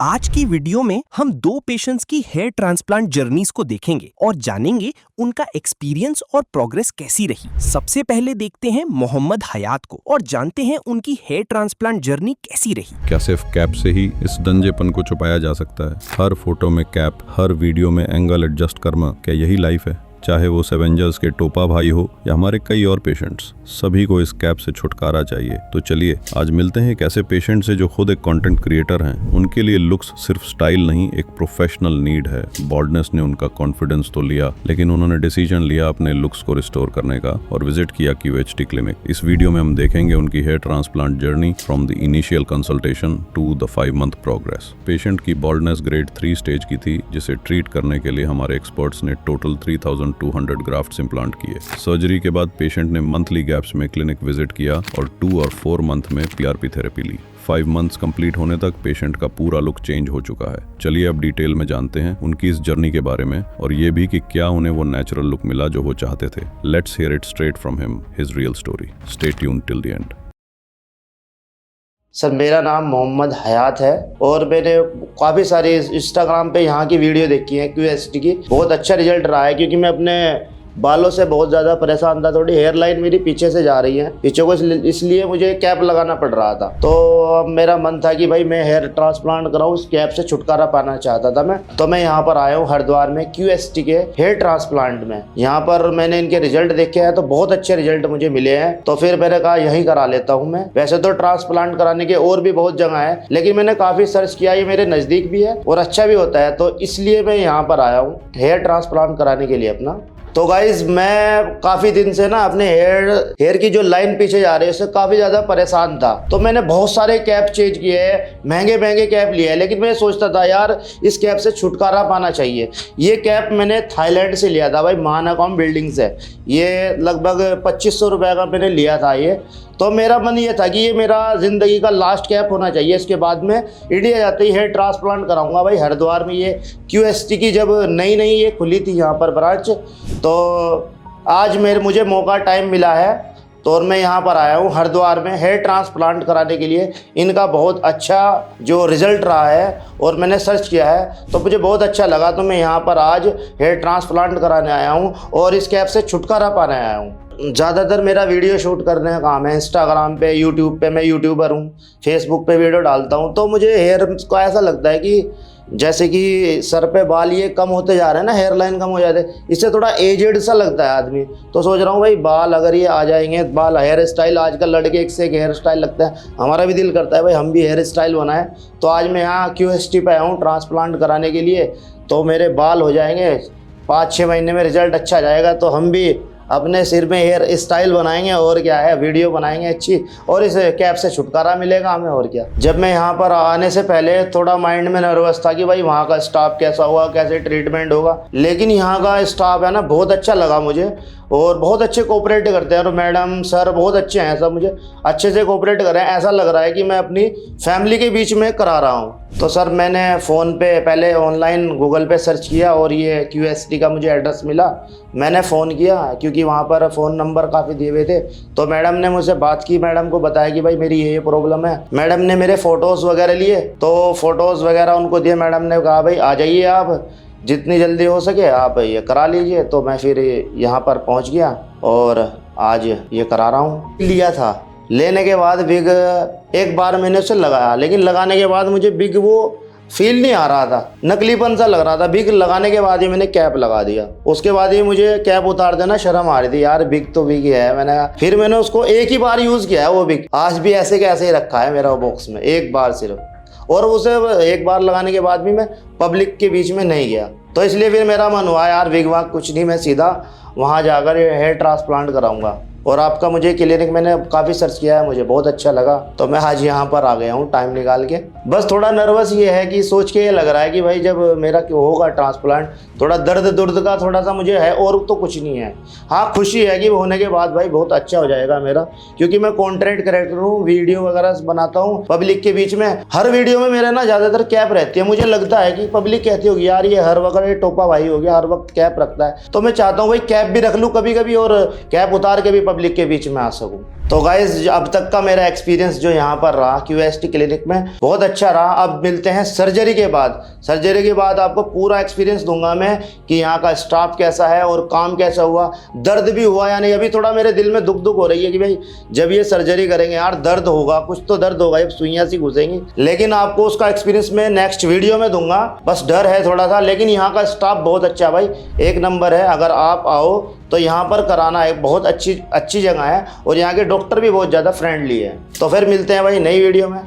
आज की वीडियो में हम दो पेशेंट्स की हेयर ट्रांसप्लांट जर्नीज को देखेंगे और जानेंगे उनका एक्सपीरियंस और प्रोग्रेस कैसी रही। सबसे पहले देखते हैं मोहम्मद हयात को और जानते हैं उनकी हेयर ट्रांसप्लांट जर्नी कैसी रही। क्या सिर्फ कैप से ही इस दंजेपन को छुपाया जा सकता है? हर फोटो में कैप, हर वीडियो में एंगल एडजस्ट करना, क्या यही लाइफ है? चाहे वो सेवेंजर्स के टोपा भाई हो या हमारे कई और पेशेंट्स, सभी को इस कैप से छुटकारा चाहिए। तो चलिए आज मिलते हैं एक ऐसे पेशेंट से जो खुद एक कंटेंट क्रिएटर हैं। उनके लिए लुक्स सिर्फ स्टाइल नहीं, एक प्रोफेशनल नीड है। बॉल्डनेस ने उनका कॉन्फिडेंस तो लिया, लेकिन उन्होंने डिसीजन लिया अपने लुक्स को रिस्टोर करने का और विजिट किया QHT क्लिनिक। इस वीडियो में हम देखेंगे उनकी hair transplant journey from the initial consultation to the 5 month progress. Patient की बॉल्डनेस ग्रेड 3 स्टेज की थी, जिसे ट्रीट करने के लिए हमारे एक्सपर्ट्स ने टोटल 3200 ग्राफ्ट्स इम्प्लांट किए। सर्जरी के बाद पेशेंट ने मंथली गैप्स में क्लिनिक विजिट किया और 2 और 4 मंथ में PRP थेरेपी ली। 5 मंथ्स कंप्लीट होने तक पेशेंट का पूरा लुक चेंज हो चुका है। चलिए अब डिटेल में जानते हैं उनकी इस जर्नी के बारे में और ये भी कि क्या उन्हें वो नेचुरल लुक मिला जो वो चाहते थे। Let's hear it straight from him, his real story. Stay tuned till the end. Sir मेरा नाम मोहम्मद हयात है और मैंने काफ़ी सारी इंस्टाग्राम पे यहाँ की वीडियो देखी है QHT की। बहुत अच्छा रिजल्ट रहा है क्योंकि मैं अपने बालों से बहुत ज़्यादा परेशान था। थोड़ी हेयर लाइन मेरी पीछे से जा रही है, पीछे को, इसलिए मुझे कैप लगाना पड़ रहा था। तो अब मेरा मन था कि भाई मैं हेयर ट्रांसप्लांट कराऊँ, इस कैप से छुटकारा पाना चाहता था मैं। तो मैं यहाँ पर आया हूँ हरिद्वार में QHT के हेयर ट्रांसप्लांट में। यहाँ पर मैंने इनके रिजल्ट देखे हैं तो बहुत अच्छे रिजल्ट मुझे मिले हैं। तो फिर मैंने कहा यहीं करा लेता हूँ मैं। वैसे तो ट्रांसप्लांट कराने के और भी बहुत जगह है, लेकिन मैंने काफ़ी सर्च किया, ये मेरे नज़दीक भी है और अच्छा भी होता है, तो इसलिए मैं यहाँ पर आया हूँ हेयर ट्रांसप्लांट कराने के लिए अपना। तो गाइज मैं काफ़ी दिन से ना अपने हेयर की जो लाइन पीछे जा रही है उससे काफ़ी ज़्यादा परेशान था। तो मैंने बहुत सारे कैप चेंज किए हैं, महंगे कैप लिए हैं, लेकिन मैं सोचता था यार इस कैप से छुटकारा पाना चाहिए। ये कैप मैंने थाईलैंड से लिया था भाई, महानाकॉम बिल्डिंग से। ये लगभग 2500 रुपये का मैंने लिया था ये। तो मेरा मन ये था कि ये मेरा ज़िंदगी का लास्ट कैप होना चाहिए। इसके बाद में इंडिया जाते ही हेयर ट्रांसप्लांट कराऊंगा भाई हरिद्वार में। ये QHT की जब नई ये खुली थी यहाँ पर ब्रांच, तो आज मुझे मौका टाइम मिला है तो और मैं यहाँ पर आया हूँ हरिद्वार में हेयर ट्रांसप्लांट कराने के लिए। इनका बहुत अच्छा जो रिज़ल्ट रहा है और मैंने सर्च किया है तो मुझे बहुत अच्छा लगा, तो मैं यहाँ पर आज हेयर ट्रांसप्लांट कराने आया हूँ और इस कैप से छुटकारा पाने आया हूँ। ज़्यादातर मेरा वीडियो शूट करने का काम है इंस्टाग्राम पे, यूट्यूब पे। मैं यूट्यूबर हूँ, फेसबुक पे वीडियो डालता हूँ। तो मुझे हेयर को ऐसा लगता है कि जैसे कि सर पे बाल ये कम होते जा रहे हैं ना, हेयर लाइन कम हो जाते हैं, इससे थोड़ा एजेड सा लगता है आदमी। तो सोच रहा हूँ भाई बाल अगर ये आ जाएंगे, बाल हेयर स्टाइल, आजकल लड़के एक से एक हेयर स्टाइल लगता है, हमारा भी दिल करता है भाई हम भी हेयर स्टाइल बनाएं। तो आज मैं यहाँ QHT पे आया हूँ ट्रांसप्लांट कराने के लिए। तो मेरे बाल हो जाएंगे 5-6 महीने में, रिजल्ट अच्छा जाएगा तो हम भी अपने सिर में हेयर स्टाइल बनाएंगे और क्या है, वीडियो बनाएंगे अच्छी, और इस कैप से छुटकारा मिलेगा हमें और क्या। जब मैं यहाँ पर आने से पहले थोड़ा माइंड में नर्वस था कि भाई वहाँ का स्टाफ कैसा होगा, कैसे ट्रीटमेंट होगा, लेकिन यहाँ का स्टाफ है ना बहुत अच्छा लगा मुझे और बहुत अच्छे कोऑपरेट करते हैं। और मैडम सर बहुत अच्छे हैं, सब मुझे अच्छे से कोऑपरेट कर रहे हैं। ऐसा लग रहा है कि मैं अपनी फैमिली के बीच में करा रहा हूँ। तो सर मैंने फ़ोन पे पहले ऑनलाइन गूगल पे सर्च किया और ये QHT का मुझे एड्रेस मिला। मैंने फ़ोन किया क्योंकि वहाँ पर फ़ोन नंबर काफ़ी दिए हुए थे। तो मैडम ने मुझसे बात की, मैडम को बताया कि भाई मेरी ये प्रॉब्लम है। मैडम ने मेरे फ़ोटोज़ वगैरह लिए, तो फ़ोटोज़ वगैरह उनको दिए। मैडम ने कहा भाई आ जाइए आप, जितनी जल्दी हो सके आप ये करा लीजिए। तो मैं फिर यहाँ पर पहुँच गया और आज ये करा रहा हूँ। लिया था, लेने के बाद बिग एक बार मैंने उसे लगाया, लेकिन लगाने के बाद मुझे बिग वो फील नहीं आ रहा था, नकलीपन सा लग रहा था। बिग लगाने के बाद ही मैंने कैप लगा दिया। उसके बाद ही मुझे कैप उतार देना शर्म आ रही थी, यार बिग तो बिग है। फिर मैंने उसको एक ही बार यूज़ किया है वो बिग, आज भी ऐसे कैसे ही रखा है मेरा बॉक्स में, एक बार सिर्फ। और उसे एक बार लगाने के बाद भी मैं पब्लिक के बीच में नहीं गया। तो इसलिए फिर मेरा मन हुआ यार बिग वाग कुछ नहीं, मैं सीधा वहाँ जाकर हेयर ट्रांसप्लांट कराऊंगा। और आपका मुझे क्लिनिक मैंने काफ़ी सर्च किया है, मुझे बहुत अच्छा लगा, तो मैं आज यहाँ पर आ गया हूँ टाइम निकाल के। बस थोड़ा नर्वस ये है कि सोच के ये लग रहा है कि भाई जब मेरा होगा ट्रांसप्लांट, थोड़ा दर्द का थोड़ा सा मुझे है, और तो कुछ नहीं है। हाँ खुशी है कि होने के बाद भाई बहुत अच्छा हो जाएगा मेरा, क्योंकि मैं कंटेंट क्रिएटर हूँ, वीडियो वगैरह बनाता हूँ पब्लिक के बीच में। हर वीडियो में मेरे ना ज़्यादातर कैप रहती है। मुझे लगता है कि पब्लिक कहती होगी यार ये हर वक्त ये टोपा भाई हो गया, हर वक्त कैप रखता है। तो मैं चाहता हूँ भाई कैप भी रख लूँ कभी कभी और कैप उतार के भी पब्लिक के बीच में आ सकूँ। तो गाइज अब तक का मेरा एक्सपीरियंस जो यहाँ पर रहा QST क्लिनिक में बहुत अच्छा रहा। अब मिलते हैं सर्जरी के बाद। सर्जरी के बाद आपको पूरा एक्सपीरियंस दूंगा मैं कि यहाँ का स्टाफ कैसा है और काम कैसा हुआ, दर्द भी हुआ या नहीं। अभी थोड़ा मेरे दिल में दुख हो रही है कि भाई जब ये सर्जरी करेंगे यार दर्द होगा, कुछ तो दर्द होगा, जब सुइयां सी घुसेंगी। लेकिन आपको उसका एक्सपीरियंस मैं नेक्स्ट वीडियो में दूंगा, बस डर है थोड़ा सा। लेकिन यहाँ का स्टाफ बहुत अच्छा है भाई, एक नंबर है। अगर आप आओ तो यहाँ पर कराना एक बहुत अच्छी जगह है और यहाँ के डॉक्टर भी बहुत ज़्यादा फ्रेंडली है। तो फिर मिलते हैं भाई नई वीडियो में।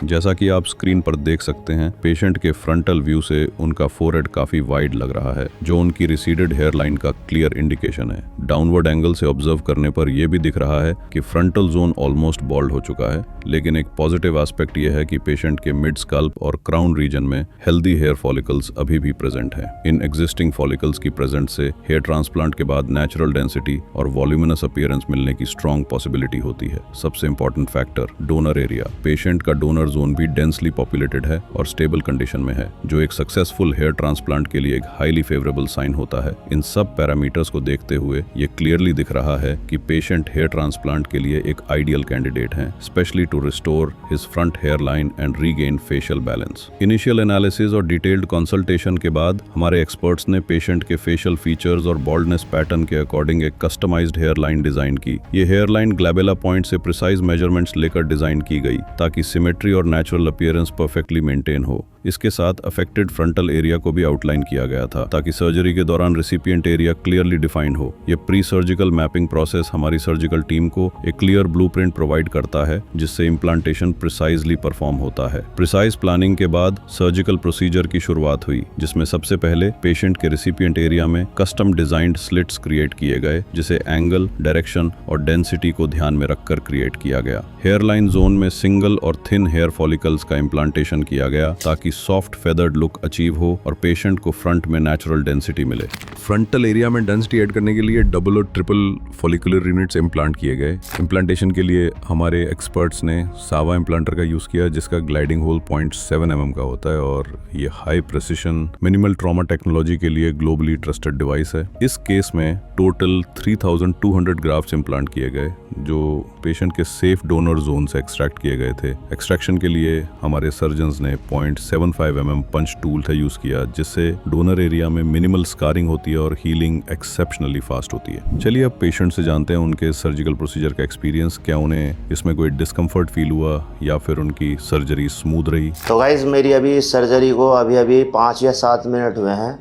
जैसा कि आप स्क्रीन पर देख सकते हैं, पेशेंट के फ्रंटल व्यू से उनका फोरहेड काफी वाइड लग रहा है, जो उनकी रिसीडेड हेयर लाइन का क्लियर इंडिकेशन है। डाउनवर्ड एंगल से ऑब्जर्व करने पर यह भी दिख रहा है कि फ्रंटल जोन ऑलमोस्ट बॉल्ड हो चुका है। लेकिन एक पॉजिटिव एस्पेक्ट यह है कि पेशेंट के मिड स्कल्प और क्राउन रीजन में हेल्दी हेयर फॉलिकल्स अभी भी प्रेजेंट है। इन एग्जिस्टिंग फॉलिकल्स की प्रेजेंस से हेयर ट्रांसप्लांट के बाद नेचुरल डेंसिटी और वॉल्यूमिनस अपीयरेंस मिलने की स्ट्रॉन्ग पॉसिबिलिटी होती है। सबसे important factor donor area. Patient का डोनर जोन भी डेंसली पॉपुलेटेड है और स्टेबल कंडीशन में है, जो एक सक्सेसफुल हेयर ट्रांसप्लांट के लिए एक हाईली फेवरेबल साइन होता है। इन सब पैरामीटर्स को देखते हुए ये क्लियरली दिख रहा है कि पेशेंट हेयर ट्रांसप्लांट के लिए एक आइडियल कैंडिडेट है, specially to restore his front hair line and regain facial balance. Initial analysis और डिटेल्ड कंसल्टेशन के बाद हमारे एक्सपर्ट्स ने पेशेंट के फेशियल फीचर्स और बॉल्डनेस पैटर्न के अकॉर्डिंग एक कस्टमाइज्ड हेयर लाइन डिजाइन की। ये हेयर लाइन ग्लैबेला पॉइंट से प्रिसाइज मेजरमेंट्स लेकर डिजाइन की गई ताकि सिमेट्री और नेचुरल अपीयरेंस परफेक्टली मेंटेन हो। इसके साथ अफेक्टेड फ्रंटल एरिया को भी आउटलाइन किया गया था ताकि सर्जरी के दौरान रेसिपिएंट एरिया क्लियरली डिफाइंड हो। यह प्री सर्जिकल मैपिंग प्रोसेस हमारी सर्जिकल टीम को एक क्लियर ब्लूप्रिंट प्रोवाइड करता है, जिससे इम्प्लांटेशन प्रिसाइजली परफॉर्म होता है। प्रिसाइज प्लानिंग के बाद सर्जिकल प्रोसीजर की शुरुआत हुई, जिसमें सबसे पहले पेशेंट के रेसिपिएंट एरिया में कस्टम डिजाइंड स्लिट्स क्रिएट किए गए, जिसे एंगल, डायरेक्शन और डेंसिटी को ध्यान में रखकर क्रिएट किया गया। हेयरलाइन जोन में सिंगल और थिन हेयर फॉलिकल्स का इम्प्लांटेशन किया गया ताकि सॉफ्ट फेदर्ड लुक अचीव हो और पेशेंट को फ्रंट में नेचुरल डेंसिटी मिले। फ्रंटल एरिया में डेंसिटी ऐड करने के लिए डबल और ट्रिपल फॉलिकुलर यूनिट्स इम्प्लांट किए गए। इम्प्लांटेशन के लिए हमारे एक्सपर्ट्स ने सावा इम्प्लांटर का यूज किया, जिसका ग्लाइडिंग होल 0.7 mm का होता है और ये high precision minimal trauma technology के लिए ग्लोबली ट्रस्टेड डिवाइस है। इस केस में टोटल 3200 ग्राफ्ट्स इम्प्लांट किए गए, जो पेशेंट के सेफ डोनर जोन से एक्सट्रैक्ट किए गए थे। एक्सट्रैक्शन के लिए हमारे सर्जन्स ने 0.75 mm पंच टूल था यूज किया, जिससे डोनर एरिया में मिनिमल स्कारिंग होती है और हीलिंग एक्सेप्शनली फास्ट होती है। चलिए अब पेशेंट से जानते हैं उनके सर्जिकल प्रोसीजर का एक्सपीरियंस, क्या उन्हें इसमें कोई डिस्कम्फर्ट फील हुआ या फिर उनकी सर्जरी स्मूथ रही। तो गाइज मेरी अभी सर्जरी को अभी 5 या 7 मिनट हुए हैं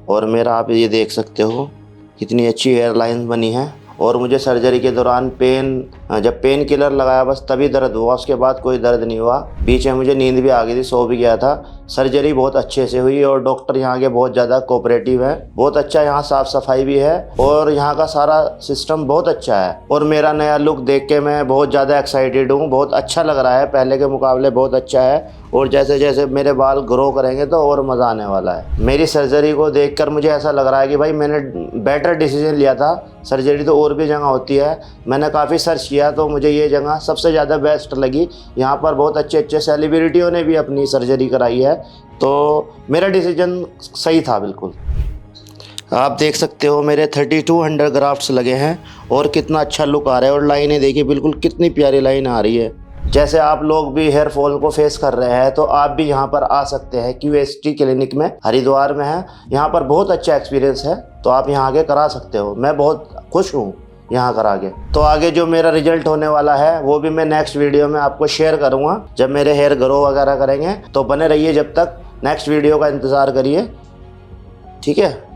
और मेरा आप ये देख सकते हो कितनी अच्छी हेयर लाइन बनी है। और मुझे सर्जरी के दौरान जब पेन किलर लगाया बस तभी दर्द हुआ, उसके बाद कोई दर्द नहीं हुआ। बीच में मुझे नींद भी आ गई थी, सो भी गया था। सर्जरी बहुत अच्छे से हुई और डॉक्टर यहाँ के बहुत ज़्यादा कोऑपरेटिव है, बहुत अच्छा यहाँ साफ़ सफाई भी है और यहाँ का सारा सिस्टम बहुत अच्छा है। और मेरा नया लुक देख के मैं बहुत ज़्यादा एक्साइटेड हूँ, बहुत अच्छा लग रहा है, पहले के मुकाबले बहुत अच्छा है। और जैसे जैसे मेरे बाल ग्रो करेंगे तो और मज़ा आने वाला है। मेरी सर्जरी को देखकर मुझे ऐसा लग रहा है कि भाई मैंने बेटर डिसीजन लिया था। सर्जरी तो और भी जगह होती है, मैंने काफ़ी सर्च किया तो मुझे ये जगह सबसे ज़्यादा बेस्ट लगी। यहाँ पर बहुत अच्छे सेलिब्रिटियों ने भी अपनी सर्जरी कराई है, तो मेरा डिसीजन सही था बिल्कुल। आप देख सकते हो मेरे 3200 ग्राफ्ट्स लगे हैं और कितना अच्छा लुक आ रहा है। और लाइनें देखिए, बिल्कुल कितनी प्यारी लाइन आ रही है। जैसे आप लोग भी हेयर फॉल को फेस कर रहे हैं तो आप भी यहाँ पर आ सकते हैं। QST क्लिनिक में हरिद्वार में है, यहाँ पर बहुत अच्छा एक्सपीरियंस है, तो आप यहाँ आके करा सकते हो। मैं बहुत खुश हूँ यहाँ करा के। तो आगे जो मेरा रिजल्ट होने वाला है वो भी मैं नेक्स्ट वीडियो में आपको शेयर करूँगा, जब मेरे हेयर ग्रो वगैरह करेंगे। तो बने रहिए, जब तक नेक्स्ट वीडियो का इंतज़ार करिए, ठीक है।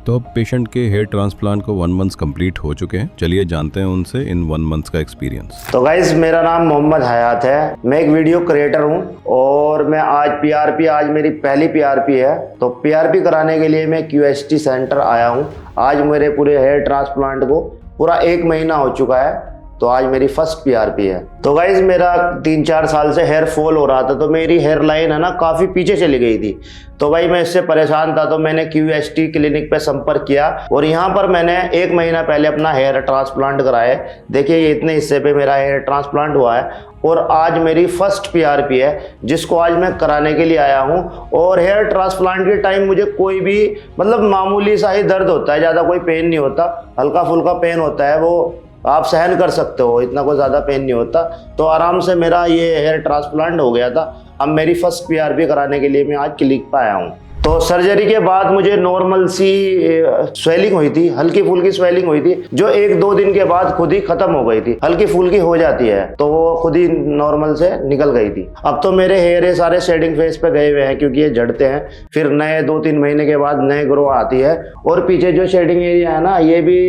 तो अब पेशेंट के हेयर ट्रांसप्लांट को 1 मंथ कंप्लीट हो चुके हैं। चलिए जानते हैं उनसे इन 1 मंथ का एक्सपीरियंस। तो गाइज मेरा नाम मोहम्मद हयात है, मैं एक वीडियो क्रिएटर हूँ और मैं आज PRP, आज मेरी पहली PRP है। तो PRP कराने के लिए मैं QST सेंटर आया हूँ। आज मेरे पूरे हेयर ट्रांसप्लांट को पूरा 1 महीना हो चुका है, तो आज मेरी फर्स्ट PRP है। तो गाइज मेरा 3-4 साल से हेयर फॉल हो रहा था, तो मेरी हेयर लाइन है ना काफ़ी पीछे चली गई थी। तो भाई मैं इससे परेशान था, तो मैंने QST क्लिनिक पे संपर्क किया और यहाँ पर मैंने 1 महीना पहले अपना हेयर ट्रांसप्लांट कराया। देखिए ये इतने हिस्से पे मेरा हेयर ट्रांसप्लांट हुआ है और आज मेरी फर्स्ट PRP है, जिसको आज मैं कराने के लिए आया हूँ। और हेयर ट्रांसप्लांट के टाइम मुझे कोई भी मतलब मामूली सा ही दर्द होता है, ज़्यादा कोई पेन नहीं होता, हल्का फुल्का पेन होता है, वो आप सहन कर सकते हो, इतना कोई ज़्यादा पेन नहीं होता। तो आराम से मेरा ये हेयर ट्रांसप्लांट हो गया था। अब मेरी फर्स्ट PRP कराने के लिए मैं आज क्लिनिक पर आया हूँ। तो सर्जरी के बाद मुझे नॉर्मल सी स्वेलिंग हुई थी, हल्की फुल्की स्वेलिंग हुई थी, जो 1-2 दिन के बाद खुद ही खत्म हो गई थी। हल्की फुल्की हो जाती है तो वो खुद ही नॉर्मल से निकल गई थी। अब तो मेरे हेयर ये सारे शेडिंग फेज पे गए हुए हैं, क्योंकि ये झड़ते हैं, फिर नए 2-3 महीने के बाद नए ग्रो आती है। और पीछे जो शेडिंग एरिया है ना, ये भी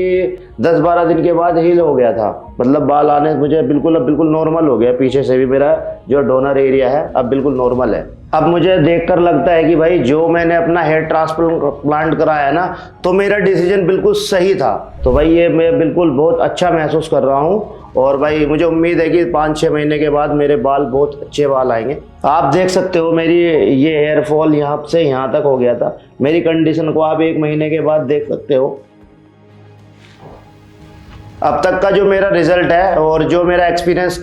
10-12 दिन के बाद हील हो गया था। मतलब बाल आने मुझे अब बिल्कुल नॉर्मल हो गया। पीछे से भी मेरा जो डोनर एरिया है अब बिल्कुल नॉर्मल है। अब मुझे देखकर लगता है कि भाई जो मैंने अपना हेयर ट्रांसप्लांट कराया है ना, तो मेरा डिसीजन बिल्कुल सही था। तो भाई ये मैं बिल्कुल बहुत अच्छा महसूस कर रहा हूँ। और भाई मुझे उम्मीद है कि 5-6 महीने के बाद मेरे बाल बहुत अच्छे बाल आएंगे। आप देख सकते हो मेरी ये हेयर फॉल यहाँ से यहाँ तक हो गया था। मेरी कंडीशन को आप 1 महीने के बाद देख सकते हो। अब तक का जो मेरा रिजल्ट है और जो मेरा एक्सपीरियंस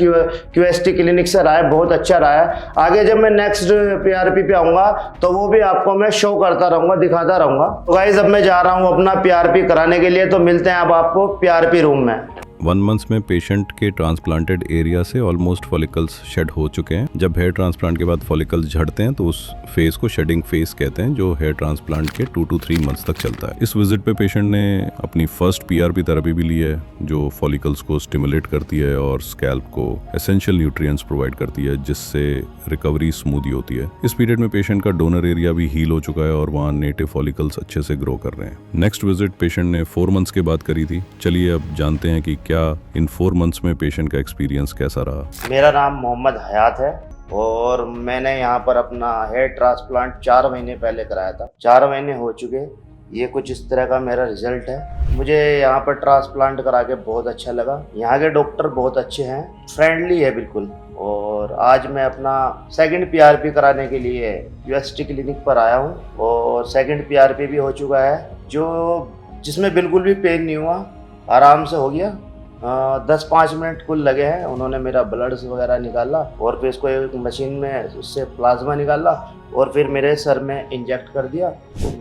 QST क्लिनिक से रहा है, बहुत अच्छा रहा है। आगे जब मैं नेक्स्ट PRP पे आऊँगा तो वो भी आपको मैं शो करता रहूँगा, दिखाता रहूँगा। तो गाइस अब मैं जा रहा हूँ अपना PRP कराने के लिए, तो मिलते हैं अब आपको PRP रूम में। 1 मंथ में पेशेंट के ट्रांसप्लांटेड एरिया से ऑलमोस्ट फॉलिकल्स शेड हो चुके हैं। जब हेयर ट्रांसप्लांट के बाद फॉलिकल्स झड़ते हैं तो उस फेज को शेडिंग फेज कहते हैं, जो हेयर ट्रांसप्लांट के 2 to 3 मंथ्स तक चलता है। इस विजिट पे पेशेंट ने अपनी फर्स्ट PRP थेरेपी भी ली है, जो फॉलिकल्स को स्टिमुलेट करती है और स्कैल्प को एसेंशियल न्यूट्रिएंट्स प्रोवाइड करती है, जिससे रिकवरी स्मूदी होती है। इस पीरियड में पेशेंट का डोनर एरिया भी हील हो चुका है और वहाँ नेटिव फॉलिकल्स अच्छे से ग्रो कर रहे हैं। नेक्स्ट विजिट पेशेंट ने 4 मंथ्स के बाद करी थी। चलिए अब जानते हैं कि क्या इन 4 मंथ्स में पेशेंट का एक्सपीरियंस कैसा रहा। मेरा नाम मोहम्मद हयात है और मैंने यहाँ पर अपना हेयर ट्रांसप्लांट 4 महीने पहले कराया था। 4 महीने हो चुके। ये कुछ इस तरह का मेरा रिजल्ट है। मुझे यहाँ पर ट्रांसप्लांट करा के बहुत अच्छा लगा। यहाँ के डॉक्टर बहुत अच्छे हैं, फ्रेंडली है बिल्कुल। और आज मैं अपना सेकंड PRP कराने के लिए QST क्लिनिक पर आया हूँ और सेकंड PRP भी हो चुका है, जिसमें बिल्कुल भी पेन नहीं हुआ, आराम से हो गया। 10-5 मिनट कुल लगे हैं। उन्होंने मेरा ब्लड्स वगैरह निकाला और फिर इसको एक मशीन में उससे प्लाज्मा निकाला और फिर मेरे सर में इंजेक्ट कर दिया।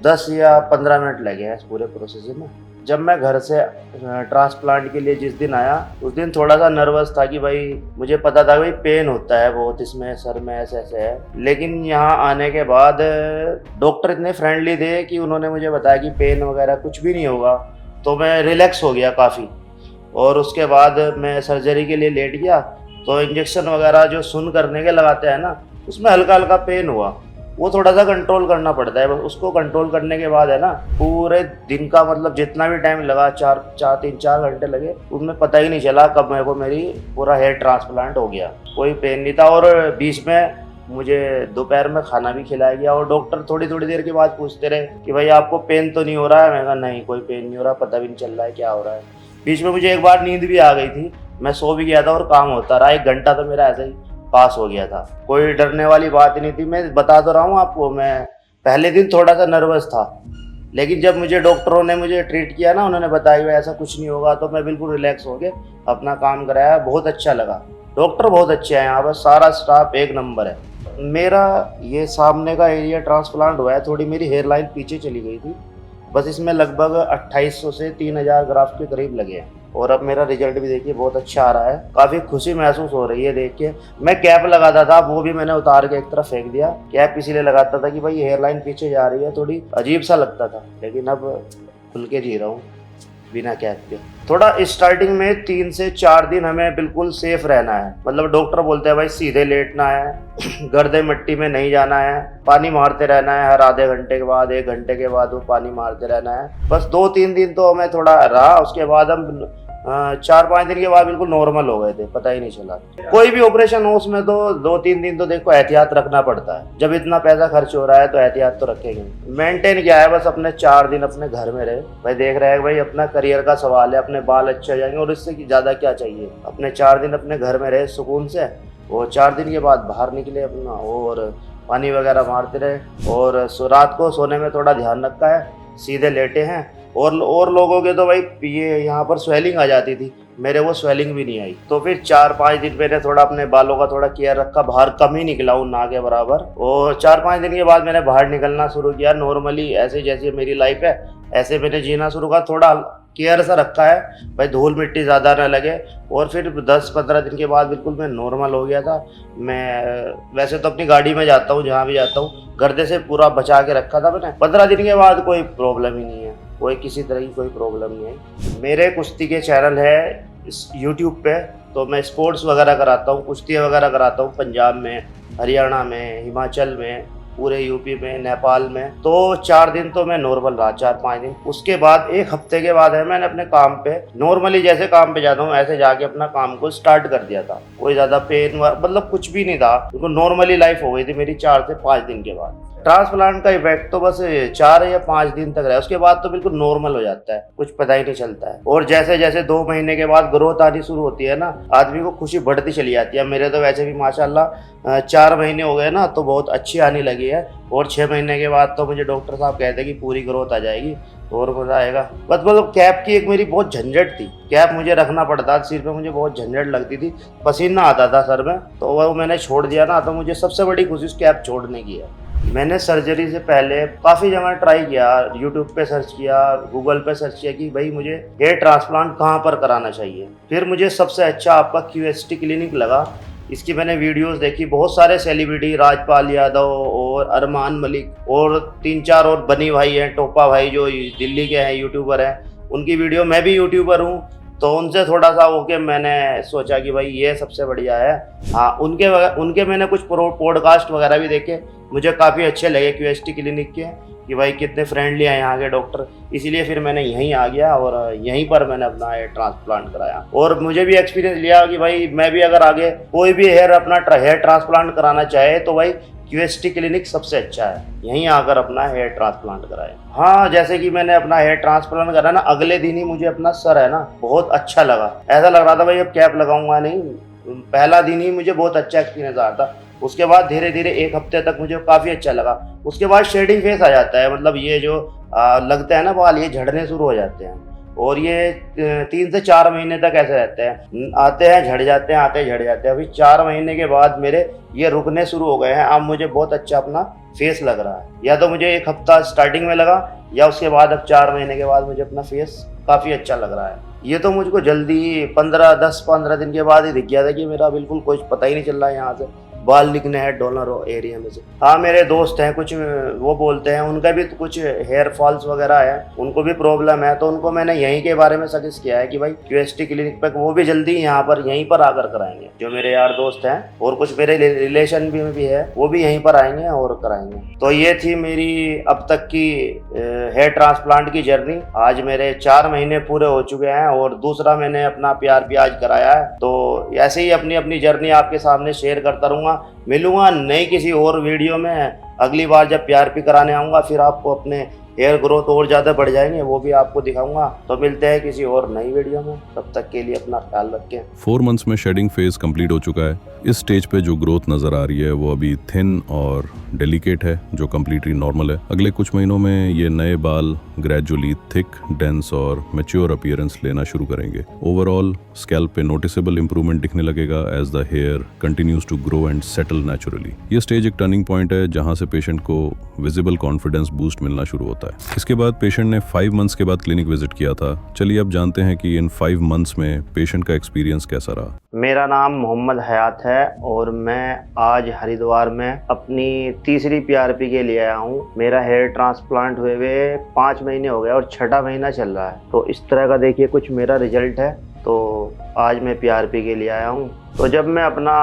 10 या 15 मिनट लगे हैं इस पूरे प्रोसेस में। जब मैं घर से ट्रांसप्लांट के लिए जिस दिन आया, उस दिन थोड़ा सा नर्वस था कि भाई मुझे पता था भाई पेन होता है बहुत इसमें, सर में ऐसे ऐसे है। लेकिन यहाँ आने के बाद डॉक्टर इतने फ्रेंडली थे कि उन्होंने मुझे बताया कि पेन वगैरह कुछ भी नहीं होगा। तो मैं रिलैक्स हो गया काफ़ी। और उसके बाद मैं सर्जरी के लिए लेट गया तो इंजेक्शन वगैरह जो सुन करने के लगाते हैं ना, उसमें हल्का हल्का पेन हुआ। वो थोड़ा सा कंट्रोल करना पड़ता है। बस उसको कंट्रोल करने के बाद है ना, पूरे दिन का मतलब जितना भी टाइम लगा, 3-4 घंटे लगे, उसमें पता ही नहीं चला कब मेरे को मेरी पूरा हेयर ट्रांसप्लांट हो गया। कोई पेन नहीं था। और बीच में मुझे दोपहर में खाना भी खिलाया गया और डॉक्टर थोड़ी देर के बाद पूछते रहे कि भाई आपको पेन तो नहीं हो रहा है। मैंने कहा नहीं, कोई पेन नहीं हो रहा, पता भी नहीं चल रहा है क्या हो रहा है। बीच में मुझे एक बार नींद भी आ गई थी, मैं सो भी गया था और काम होता रहा। 1 घंटा तो मेरा ऐसे ही पास हो गया था। कोई डरने वाली बात नहीं थी। मैं बता तो रहा हूँ आपको, मैं पहले दिन थोड़ा सा नर्वस था, लेकिन जब मुझे डॉक्टरों ने मुझे ट्रीट किया ना, उन्होंने बताया ऐसा कुछ नहीं होगा, तो मैं बिल्कुल रिलैक्स हो गया, अपना काम कराया। बहुत अच्छा लगा। डॉक्टर बहुत अच्छे हैं यहाँ पर, सारा स्टाफ एक नंबर है। मेरा ये सामने का एरिया ट्रांसप्लांट हुआ है, थोड़ी मेरी हेयर लाइन पीछे चली गई थी। बस इसमें लगभग 2800 से 3000 ग्राफ्ट के करीब लगे हैं। और अब मेरा रिजल्ट भी देखिए बहुत अच्छा आ रहा है। काफ़ी खुशी महसूस हो रही है देख के। मैं कैप लगाता था, वो भी मैंने उतार के एक तरफ फेंक दिया। कैप इसीलिए लगाता था कि भाई हेयर लाइन पीछे जा रही है, थोड़ी अजीब सा लगता था। लेकिन अब खुल के जी रहा हूँ बिना कैप के। थोड़ा स्टार्टिंग में 3 से 4 दिन हमें बिल्कुल सेफ रहना है। मतलब डॉक्टर बोलते हैं भाई सीधे लेटना है, गर्दे मिट्टी में नहीं जाना है, पानी मारते रहना है हर आधे घंटे के बाद, 1 घंटे के बाद वो पानी मारते रहना है। बस 2-3 दिन तो हमें थोड़ा रहा। उसके बाद हम 4-5 दिन के बाद बिल्कुल नॉर्मल हो गए थे, पता ही नहीं चला। कोई भी ऑपरेशन हो उसमें तो 2-3 दिन तो देखो एहतियात रखना पड़ता है। जब इतना पैसा खर्च हो रहा है तो एहतियात तो रखेंगे। मेंटेन किया है बस, अपने 4 दिन अपने घर में रहे। भाई देख रहे हैं भाई अपना करियर का सवाल है, अपने बाल अच्छे हो जाएंगे और इससे ज़्यादा क्या चाहिए। अपने 4 दिन अपने घर में रहे सुकून से, और 4 दिन के बाद बाहर निकले अपना और पानी वगैरह मारते रहे। और रात को सोने में थोड़ा ध्यान रखा है, सीधे लेटे हैं। और लोगों के तो भाई ये यहाँ पर स्वेलिंग आ जाती थी, मेरे वो स्वेलिंग भी नहीं आई। तो फिर 4-5 दिन मैंने थोड़ा अपने बालों का थोड़ा केयर रखा, बाहर कम ही निकला हूँ ना के बराबर। और 4-5 दिन के बाद मैंने बाहर निकलना शुरू किया नॉर्मली, ऐसे जैसे मेरी लाइफ है ऐसे मैंने जीना शुरू किया। थोड़ा केयर सा रखा है भाई, धूल मिट्टी ज़्यादा ना लगे। और फिर 10-15 दिन के बाद बिल्कुल मैं नॉर्मल हो गया था। मैं वैसे तो अपनी गाड़ी में जाता हूँ, जहाँ भी जाता हूँ गर्दे से पूरा बचा के रखा था मैंने। 15 दिन के बाद कोई प्रॉब्लम ही नहीं है, कोई किसी तरह की कोई प्रॉब्लम नहीं है। मेरे कुश्ती के चैनल है इस यूट्यूब पे, तो मैं स्पोर्ट्स वगैरह कराता हूँ, कुश्ती वगैरह कराता हूँ पंजाब में, हरियाणा में, हिमाचल में, पूरे यूपी में, नेपाल में। तो 4 दिन तो मैं नॉर्मल रहा, 4-5 दिन। उसके बाद 1 हफ्ते के बाद है मैंने अपने काम पे नॉर्मली जैसे काम पे जाता हूँ ऐसे जाके अपना काम को स्टार्ट कर दिया था। कोई ज़्यादा पेन मतलब कुछ भी नहीं था, बिल्कुल नॉर्मली लाइफ हो गई थी मेरी 4 से 5 दिन के बाद। ट्रांसप्लांट का इफेक्ट तो बस 4 या 5 दिन तक रहा, उसके बाद तो बिल्कुल नॉर्मल हो जाता है, कुछ पता ही नहीं चलता है। और जैसे जैसे 2 महीने के बाद ग्रोथ आनी शुरू होती है ना, आदमी को खुशी बढ़ती चली जाती है। मेरे तो वैसे भी माशाल्लाह 4 महीने हो गए ना तो बहुत अच्छी आने लगी है। और 6 महीने के बाद तो मुझे डॉक्टर साहब कहते हैं कि पूरी ग्रोथ आ जाएगी और मज़ा आएगा। बस मतलब कैप की एक मेरी बहुत झंझट थी, कैप मुझे रखना पड़ता था सिर पे, मुझे बहुत झंझट लगती थी, पसीना आता था सर में, तो वो मैंने छोड़ दिया ना। तो मुझे सबसे बड़ी खुशी उस कैप छोड़ने की है। मैंने सर्जरी से पहले काफ़ी जगह ट्राई किया, यूट्यूब पे सर्च किया, गूगल पे सर्च किया कि भाई मुझे हेयर ट्रांसप्लांट कहाँ पर कराना चाहिए। फिर मुझे सबसे अच्छा आपका QST क्लिनिक लगा। इसकी मैंने वीडियोस देखी, बहुत सारे सेलिब्रिटी, राजपाल यादव और अरमान मलिक और 3-4 और बनी भाई हैं, टोपा भाई जो दिल्ली के हैं यूट्यूबर हैं, उनकी वीडियो, मैं भी यूट्यूबर हूँ तो उनसे थोड़ा सा होके मैंने सोचा कि भाई ये सबसे बढ़िया है। हाँ, उनके मैंने कुछ पॉडकास्ट वगैरह भी देखे, मुझे काफ़ी अच्छे लगे QST क्लिनिक के, कि भाई कितने फ्रेंडली हैं यहाँ के डॉक्टर। इसीलिए फिर मैंने यहीं आ गया और यहीं पर मैंने अपना हेयर ट्रांसप्लांट कराया। और मुझे भी एक्सपीरियंस लिया कि भाई मैं भी अगर आगे कोई भी अपना हेयर ट्रांसप्लांट कराना चाहे तो भाई QST क्लिनिक सबसे अच्छा है, यहीं आकर अपना हेयर ट्रांसप्लांट कराए। हाँ, जैसे कि मैंने अपना हेयर ट्रांसप्लांट करा ना, अगले दिन ही मुझे अपना सर है ना बहुत अच्छा लगा। ऐसा लग रहा था भाई अब कैप लगाऊंगा नहीं, पहला दिन ही मुझे बहुत अच्छा एक्सपीरियंस आया था। उसके बाद धीरे धीरे 1 हफ्ते तक मुझे काफ़ी अच्छा लगा। उसके बाद शेडिंग फेस आ जाता है, मतलब ये जो लगता है ना बाल, ये झड़ने शुरू हो जाते हैं। और ये 3 से 4 महीने तक ऐसे रहते हैं, आते हैं झड़ जाते हैं, आते हैं झड़ जाते हैं। अभी 4 महीने के बाद मेरे ये रुकने शुरू हो गए हैं। अब मुझे बहुत अच्छा अपना फेस लग रहा है। या तो मुझे 1 हफ्ता स्टार्टिंग में लगा, या उसके बाद अब 4 महीने के बाद मुझे अपना फेस काफ़ी अच्छा लग रहा है। ये तो मुझको जल्दी 10-15 दिन के बाद ही दिख गया था कि मेरा बिल्कुल कुछ पता ही नहीं चल रहा है यहाँ से बाल निकले हैं डोनर एरिया में से। हाँ, मेरे दोस्त हैं कुछ, वो बोलते हैं उनका भी कुछ हेयर फॉल्स वगैरह है, उनको भी प्रॉब्लम है, तो उनको मैंने यहीं के बारे में सजेस्ट किया है कि भाई QST क्लिनिक पे वो भी जल्दी यहाँ पर यहीं पर आकर कराएंगे। जो मेरे यार दोस्त हैं और कुछ मेरे रिलेशन भी है, वो भी यहीं पर आएंगे और कराएंगे। तो ये थी मेरी अब तक की हेयर ट्रांसप्लांट की जर्नी। आज मेरे 4 महीने पूरे हो चुके हैं और दूसरा मैंने अपना PRP आज कराया है। तो ऐसे ही अपनी अपनी जर्नी आपके सामने शेयर करता रहूँगा। मिलूंगा नई किसी और वीडियो में। अगली बार जब PRP कराने आऊँगा फिर आपको अपने हेयर ग्रोथ और ज़्यादा बढ़ जाएंगे, वो भी आपको दिखाऊंगा। तो मिलते हैं किसी और नई वीडियो में, तब तक के लिए अपना ख्याल रखें। 4 मंथ्स में शेडिंग फेज कंप्लीट हो चुका है। इस स्टेज पे जो ग्रोथ नजर आ रही है वो अभी थिन और डेलिकेट है, जो कम्प्लीटली नॉर्मल है। अगले कुछ महीनों में ये नए बाल ग्रेजुअली थिक, डेंस और मैच्योर अपीयरेंस लेना शुरू करेंगे। ओवरऑल स्कैल्प पे नोटिसेबल इंप्रूवमेंट दिखने लगेगा as the hair continues to grow and settle naturally. ये स्टेज एक टर्निंग पॉइंट है जहां से पेशेंट को विजिबल कॉन्फिडेंस बूस्ट मिलना शुरू होता है। इसके बाद पेशेंट ने 5 मंथ्स के बाद क्लिनिक विजिट किया था। चलिए अब जानते हैं कि इन 5 मंथ्स में पेशेंट का एक्सपीरियंस कैसा रहा। मेरा नाम मोहम्मद हयात है और मैं आज हरिद्वार में अपनी तीसरी PRP के लिए आया हूँ। मेरा हेयर ट्रांसप्लांट हुए 5 महीने हो गए और 6ठा महीना चल रहा है। तो इस तरह का देखिए कुछ मेरा रिजल्ट है। तो आज मैं PRP के लिए आया हूँ। तो जब मैं अपना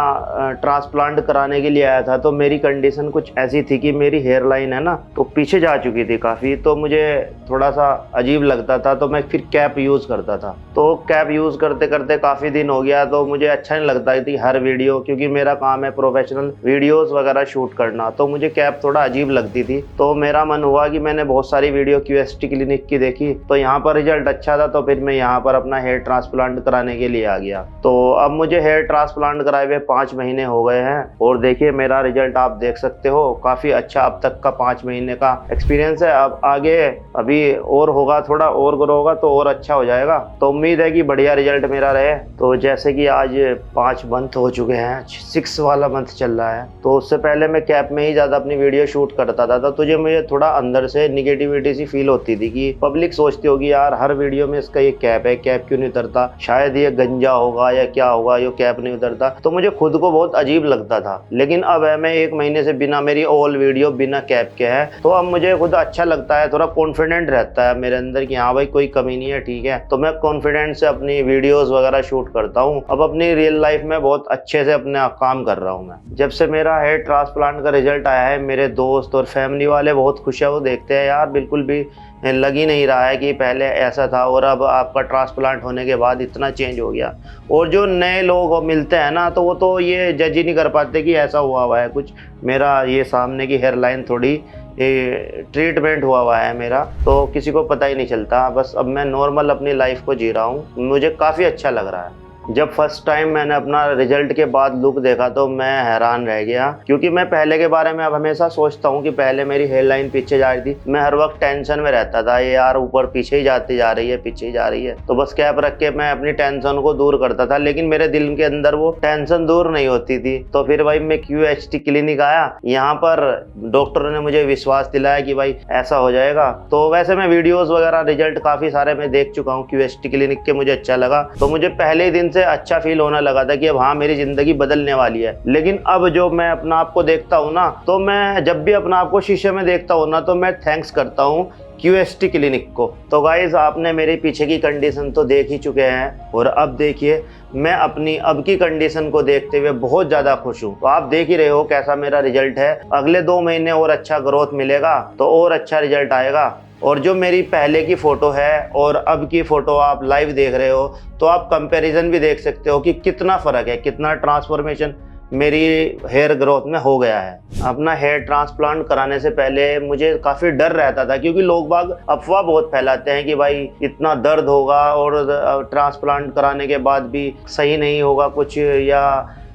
ट्रांसप्लांट कराने के लिए आया था तो मेरी कंडीशन कुछ ऐसी थी कि मेरी हेयर लाइन है ना तो पीछे जा चुकी थी काफ़ी, तो मुझे थोड़ा सा अजीब लगता था। तो मैं फिर कैप यूज़ करता था। तो कैप यूज़ करते करते काफ़ी दिन हो गया, तो मुझे अच्छा नहीं लगता थी हर वीडियो, क्योंकि मेरा काम है प्रोफेशनल वीडियोज़ वगैरह शूट करना, तो मुझे कैप थोड़ा अजीब लगती थी। तो मेरा मन हुआ कि मैंने बहुत सारी वीडियो QST क्लिनिक की देखी, तो यहाँ पर रिजल्ट अच्छा था, तो फिर मैं यहाँ पर अपना हेयर ट्रांसप्लांट कराने के लिए आ गया। तो अब मुझे हेयर ट्रांसप्लांट कराए हुए 5 महीने हो गए हैं और देखिए मेरा रिजल्ट आप देख सकते हो, काफ़ी अच्छा अब तक का 5 महीने का एक्सपीरियंस है। अब आगे अभी और होगा, थोड़ा और ग्रो होगा तो और अच्छा हो जाएगा। तो उम्मीद है कि बढ़िया रिजल्ट मेरा रहे। तो जैसे कि आज 5 मंथ हो चुके हैं, 6 वाला मंथ चल रहा है। तो उससे पहले मैं कैप में ही ज़्यादा अपनी वीडियो शूट करता था, तो तुझे मुझे थोड़ा अंदर से निगेटिविटी सी फील होती थी कि पब्लिक सोचती होगी यार हर वीडियो में इसका ये कैप है, कैप क्यों नहीं उतरता, शायद ये गंजा होगा या क्या होगा, ये कैप नहीं उतरता। तो मुझे खुद को बहुत अजीब लगता था। लेकिन अब है, मैं 1 महीने से बिना, मेरी ऑल वीडियो बिना कैप के है, तो अब मुझे खुद अच्छा लगता है, थोड़ा कॉन्फिडेंट रहता है मेरे अंदर कि हाँ भाई कोई कमी नहीं है, ठीक है। तो मैं कॉन्फिडेंट से अपनी वीडियोस वगैरह शूट करता हूँ। अब अपनी रियल लाइफ में बहुत अच्छे से अपने काम कर रहा हूँ मैं। जब से मेरा हेयर ट्रांसप्लांट का रिजल्ट आया है, मेरे दोस्त और फैमिली वाले बहुत खुश है। वो देखते हैं यार बिल्कुल भी लग ही नहीं रहा है कि पहले ऐसा था और अब आपका ट्रांसप्लांट होने के बाद इतना चेंज हो गया। और जो नए लोग मिलते हैं ना, तो वो तो ये जज ही नहीं कर पाते कि ऐसा हुआ है कुछ। मेरा ये सामने की हेयर लाइन थोड़ी ट्रीटमेंट हुआ है मेरा, तो किसी को पता ही नहीं चलता। बस अब मैं नॉर्मल अपनी लाइफ को जी रहा हूँ, मुझे काफ़ी अच्छा लग रहा है। जब फर्स्ट टाइम मैंने अपना रिजल्ट के बाद लुक देखा तो मैं हैरान रह गया, क्योंकि मैं पहले के बारे में अब हमेशा सोचता हूँ कि पहले मेरी हेयर लाइन पीछे जा रही थी, मैं हर वक्त टेंशन में रहता था, ये यार ऊपर पीछे ही जाती जा रही है, पीछे ही जा रही है। तो बस कैप रख के मैं अपनी टेंशन को दूर करता था, लेकिन मेरे दिल के अंदर वो टेंशन दूर नहीं होती थी। तो फिर भाई मैं QHT क्लिनिक आया, यहाँ पर डॉक्टरों ने मुझे विश्वास दिलाया कि भाई ऐसा हो जाएगा। तो वैसे मैं वीडियोज वगैरह रिजल्ट काफ़ी सारे मैं देख चुका हूँ QHT क्लिनिक के, मुझे अच्छा लगा। तो मुझे पहले ही दिन से अच्छा फील होने लगा था कि अब हाँ मेरी जिंदगी बदलने वाली है। लेकिन अब जो मैं अपना आप को देखता हूँ ना, तो मैं जब भी अपना आप को शीशे में देखता हूँ ना, तो मैं थैंक्स करता हूँ QHT क्लिनिक को। तो गाइस आपने मेरे पीछे की कंडीशन तो देख ही चुके हैं, और अब देखिए मैं अपनी अब की कंडीशन को देखते हुए बहुत ज़्यादा खुश हूँ। तो आप देख ही रहे हो कैसा मेरा रिजल्ट है। अगले 2 महीने और अच्छा ग्रोथ मिलेगा तो और अच्छा रिजल्ट आएगा। और जो मेरी पहले की फ़ोटो है और अब की फ़ोटो आप लाइव देख रहे हो, तो आप कंपैरिजन भी देख सकते हो कि कितना फ़र्क है, कितना ट्रांसफॉर्मेशन मेरी हेयर ग्रोथ में हो गया है। अपना हेयर ट्रांसप्लांट कराने से पहले मुझे काफ़ी डर रहता था, क्योंकि लोग बाग अफवाह बहुत फैलाते हैं कि भाई इतना दर्द होगा और ट्रांसप्लांट कराने के बाद भी सही नहीं होगा कुछ, या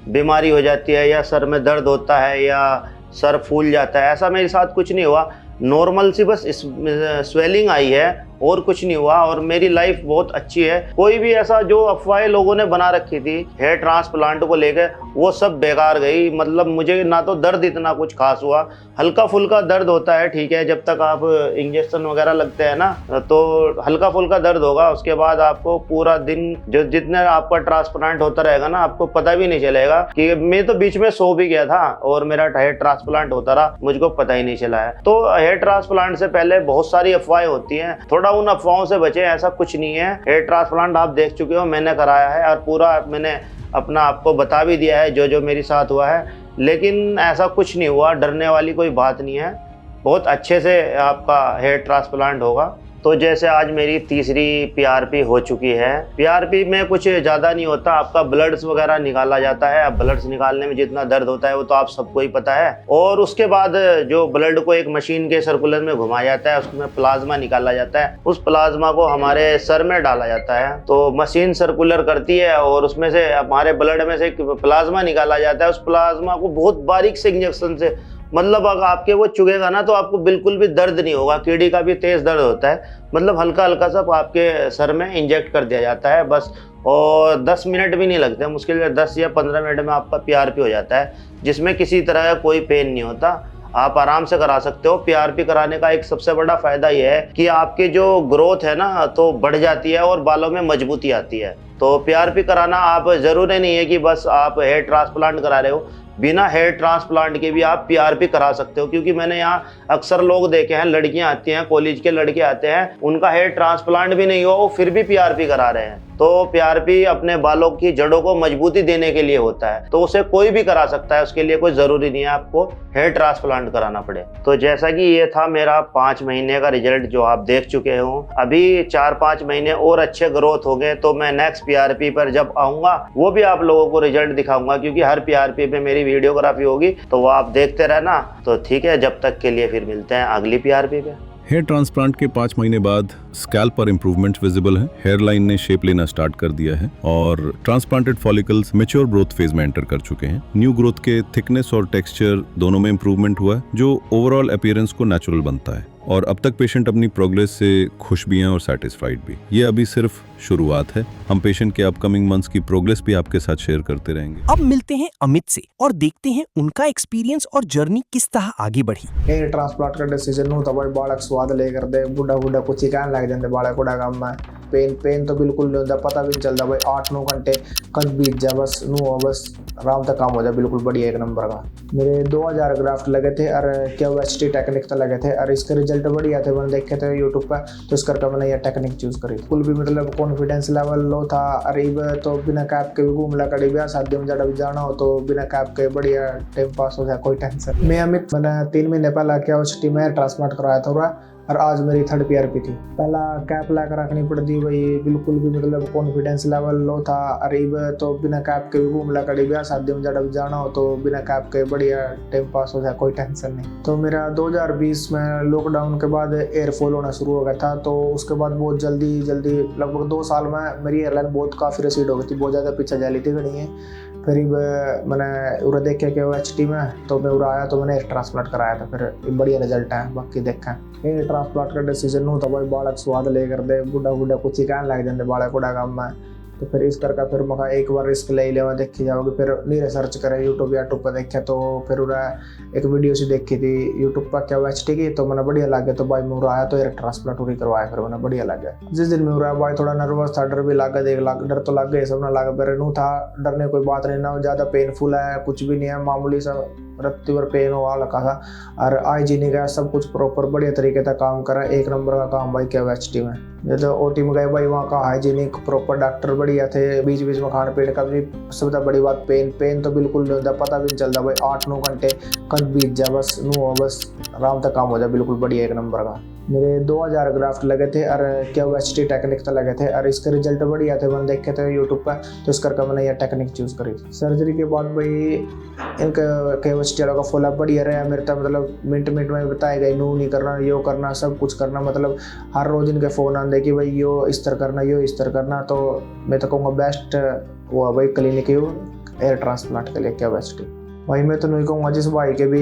बीमारी हो जाती है, या सर में दर्द होता है, या सर फूल जाता है। ऐसा मेरे साथ कुछ नहीं हुआ, नॉर्मल सी बस स्वेलिंग आई है और कुछ नहीं हुआ, और मेरी लाइफ बहुत अच्छी है। कोई भी ऐसा जो अफवाहें लोगों ने बना रखी थी हेयर ट्रांसप्लांट को लेकर, वो सब बेकार गई। मतलब मुझे ना तो दर्द इतना कुछ खास हुआ, हल्का फुल्का दर्द होता है, ठीक है, जब तक आप इंजेक्शन वगैरह लगते हैं ना, तो हल्का फुल्का दर्द होगा। उसके बाद आपको पूरा दिन जो जितने आपका ट्रांसप्लांट होता रहेगा ना, आपको पता भी नहीं चलेगा कि मैं तो बीच में सो भी गया था और मेरा हेयर ट्रांसप्लांट होता रहा, मुझको पता ही नहीं चला है। तो हेयर ट्रांसप्लांट से पहले बहुत सारी अफवाहें होती हैं, थोड़ा उन अफवाहों से बचे। ऐसा कुछ नहीं है, हेयर ट्रांसप्लांट आप देख चुके हो, मैंने कराया है और पूरा मैंने अपना आपको बता भी दिया है जो जो मेरे साथ हुआ है। लेकिन ऐसा कुछ नहीं हुआ, डरने वाली कोई बात नहीं है, बहुत अच्छे से आपका हेयर ट्रांसप्लांट होगा। तो जैसे आज मेरी तीसरी PRP हो चुकी है। PRP में कुछ ज़्यादा नहीं होता, आपका ब्लड्स वगैरह निकाला जाता है। अब ब्लड्स निकालने में जितना दर्द होता है वो तो आप सबको ही पता है। और उसके बाद जो ब्लड को एक मशीन के सर्कुलर में घुमाया जाता है, उसमें प्लाज्मा निकाला जाता है, उस प्लाज्मा को हमारे सर में डाला जाता है। तो मशीन सर्कुलर करती है और उसमें से हमारे ब्लड में से प्लाज्मा निकाला जाता है। उस प्लाज्मा को बहुत बारीक से इंजेक्शन से, मतलब अगर आपके वो चुगेगा ना तो आपको बिल्कुल भी दर्द नहीं होगा, कीड़ी का भी तेज दर्द होता है, मतलब हल्का हल्का सा आपके सर में इंजेक्ट कर दिया जाता है बस। और 10 मिनट भी नहीं लगते, मुश्किल से 10 या 15 मिनट में आपका PRP हो जाता है, जिसमें किसी तरह का कोई पेन नहीं होता, आप आराम से करा सकते हो। PRP कराने का एक सबसे बड़ा फायदा यह है कि आपकी जो ग्रोथ है ना तो बढ़ जाती है और बालों में मजबूती आती है। तो PRP कराना आप ज़रूरी नहीं है कि बस आप हेयर ट्रांसप्लांट करा रहे हो, बिना हेयर ट्रांसप्लांट के भी आप PRP करा सकते हो। क्योंकि मैंने यहाँ अक्सर लोग देखे हैं, लड़कियां आती हैं, कॉलेज के लड़के आते हैं, उनका हेयर ट्रांसप्लांट भी नहीं हुआ, वो फिर भी PRP करा रहे हैं। तो PRP अपने बालों की जड़ों को मजबूती देने के लिए होता है, तो उसे कोई भी करा सकता है, उसके लिए कोई ज़रूरी नहीं है आपको हेयर ट्रांसप्लांट कराना पड़े। तो जैसा कि ये था मेरा 5 महीने का रिजल्ट जो आप देख चुके हो। अभी 4-5 महीने और अच्छे ग्रोथ हो गए तो मैं नेक्स्ट PRP पर जब आऊँगा वो भी आप लोगों को रिजल्ट दिखाऊंगा, क्योंकि हर PRP पे मेरी वीडियोग्राफी होगी, तो वो आप देखते रहना। तो ठीक है, जब तक के लिए फिर मिलते हैं अगली PRP पे। हेयर ट्रांसप्लांट के 5 महीने बाद स्कैल्प पर इंप्रूवमेंट विजिबल है, हेयर लाइन ने शेप लेना स्टार्ट कर दिया है और transplanted follicles mature growth phase में एंटर कर चुके हैं। न्यू ग्रोथ के थिकनेस और टेक्सचर दोनों में इंप्रूवमेंट हुआ है, जो ओवरऑल अपीयरेंस को नेचुरल बनता है और अब तक पेशेंट अपनी प्रोग्रेस से खुश भी हैं और सेटिस्फाइड भी। ये अभी सिर्फ शुरुआत है, हम पेशेंट के अपकमिंग मंथ्स की प्रोग्रेस भी आपके साथ शेयर करते रहेंगे। अब मिलते हैं अमित से और देखते हैं उनका एक्सपीरियंस और जर्नी किस तरह आगे बढ़ी। हेयर ट्रांसप्लांट का डिसीजन हूँ तो भाई बालक स्वाद लेकर दे बुढ़ा कुछ ही कहने लग जाते बालक बुढ़ा काम में पेन तो बिल्कुल नहीं होता, पता भी नहीं चलता भाई 8-9 घंटे कद बीत जा बस बस आराम तक काम हो जाए, बिल्कुल बढ़िया एक नंबर का। मेरे 2000 ग्राफ्ट लगे थे और क्या QHT टेक्निक तो लगे थे और इसके रिजल्ट बढ़िया थे, मैंने देखे थे यूट्यूब पर, तो इस करके मैंने यह टेक्निक चूज करी। बिल्कुल भी मतलब कॉन्फिडेंस लेवल लो था, अरीब तो बिना कैप के भी घूम ला कड़ी ब्याह शादी में जब जाना हो तो बिना कैप के बढ़िया टाइम पास हो जाए, कोई टेंशन। मैं अमित, मैंने 3 महीने पहले QHT में ट्रांसप्लांट कराया था और आज मेरी 3rd PRP थी। पहला कैप लाकर रखनी पड़ती भाई, बिल्कुल भी मतलब कॉन्फिडेंस लेवल लो था, अरीब तो बिना कैप के भी घूम ला कड़ी ब्याह शादी में जब जाना हो तो बिना कैप के बढ़िया टाइम पास हो जाए, कोई टेंशन नहीं। तो मेरा 2020 में लॉकडाउन के बाद एयरफॉल होना शुरू हो गया था, तो उसके बाद बहुत जल्दी लगभग 2 साल में मेरी एयरलाइन बहुत काफ़ी रिसीड हो गई थी, बहुत ज़्यादा पीछे जा ली थी घड़ी है। फिर मैंने उरा देखे QHT में, तो मैं उरा आया तो मैंने एयर ट्रांसप्लांट कराया था, फिर बढ़िया रिजल्ट है। बाकी देखा एयर ट्रांसप्लांट का डिसीजन हूँ तो भाई बालक स्वाद लेकर दे बुढ़ा कुछ ही कहने लग जाते बालक बुढ़ा काम में, तो फिर इस करके फिर मैं एक बार रिस्क ले लेवा देखी जाओगे। फिर नहीं रिसर्च करे यूट्यूब पर देखे, तो फिर उरा एक वीडियो सी देखी थी यूट्यूब पर QHT की, तो मैंने बढ़िया लगे, तो भाई मैं उरा आया तो एयर ट्रांसप्लांट पूरी करवाया, फिर मैंने बढ़िया लगे। जिस दिन मैं उरा भाई थोड़ा नर्वस था, डर भी लगा, डर तो लग गए, सब ना लगा, पर नहीं था डरने कोई बात नहीं ना, ज़्यादा पेनफुल है कुछ भी नहीं है, मामूली सा रत्ती भर पेन हुआ लगा था और हाइजीनिक है, सब कुछ प्रॉपर बढ़िया तरीके से काम करा, एक नंबर का काम भाई QHT में। जैसे OT में गए भाई, वहाँ का हाइजीनिक प्रॉपर डॉक्टर बढ़िया थे, बीच में खाने पीने का भी सबसे बड़ी बात पेन तो बिल्कुल नहीं होता, पता भी नहीं चलता भाई 8-9 घंटे कद बीत जाए बस आराम तक काम हो जाए, बिल्कुल बढ़िया एक नंबर का। मेरे 2000 ग्राफ्ट लगे थे और QHT टेक्निक तो लगे थे और इसके रिजल्ट बढ़िया थे, मैंने देखे थे यूट्यूब पर, तो इस करके मैंने यह टेक्निक चूज करी। सर्जरी के बाद भाई इनका QHT वालों का फॉलोअप बढ़िया रहा मेरे तक, मतलब मिनट में बताया गया, नू नहीं करना, यो करना, सब कुछ करना, मतलब हर रोज इनके फ़ोन आते कि भाई यो इस तरह करना, यो इस तरह करना, तो मैं तो कहूँगा बेस्ट हुआ भाई क्लिनिक यो एयर ट्रांसप्लांट के लिए QHT। भाई मैं तो नहीं कहूँगा जिस भाई के भी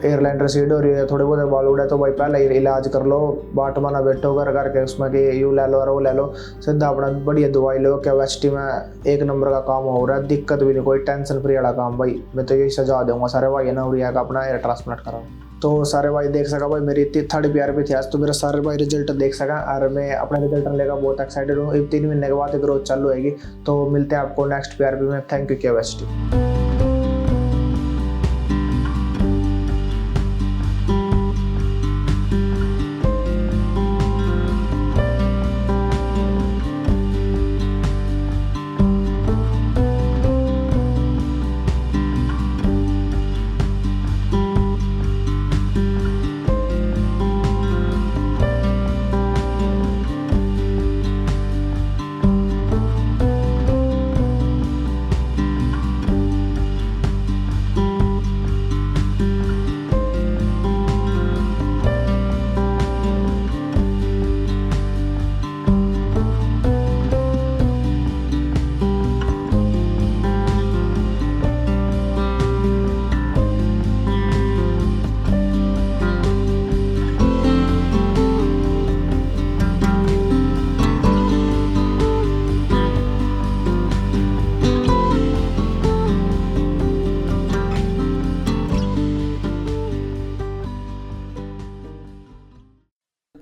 एयरलाइन रिसीड हो रही है, थोड़े बहुत बाल उड़े, तो भाई पहले इलाज कर लो, बाट माना बैठो घर करके उसमें कि यू ले लो और वो ले लो, सीधा अपना बढ़िया दवाई लो। QHT में एक नंबर का काम हो रहा है, दिक्कत भी नहीं, कोई टेंशन फ्री वाला काम। भाई मैं तो यही सजा दूंगा सारे भाई ना उड़िया का अपना एयर ट्रांसप्लांट कराओ। तो सारे भाई देख सका भाई मेरी 3rd PRP थी आज, तो मेरा सारे भाई रिजल्ट देख सका और मैं अपना रिजल्ट लेकर बहुत एक्साइटेड हूँ। 3 महीने के बाद ग्रोथ चालू होगी, तो मिलते हैं आपको नेक्स्ट PRP में। Thank you QHT।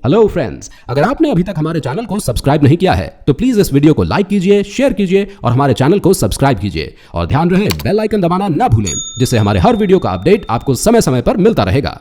Hello friends, अगर आपने अभी तक हमारे चैनल को सब्सक्राइब नहीं किया है तो प्लीज इस वीडियो को लाइक कीजिए, शेयर कीजिए और हमारे चैनल को सब्सक्राइब कीजिए और ध्यान रहे बेल आइकन दबाना ना भूलें, जिससे हमारे हर वीडियो का अपडेट आपको समय समय पर मिलता रहेगा।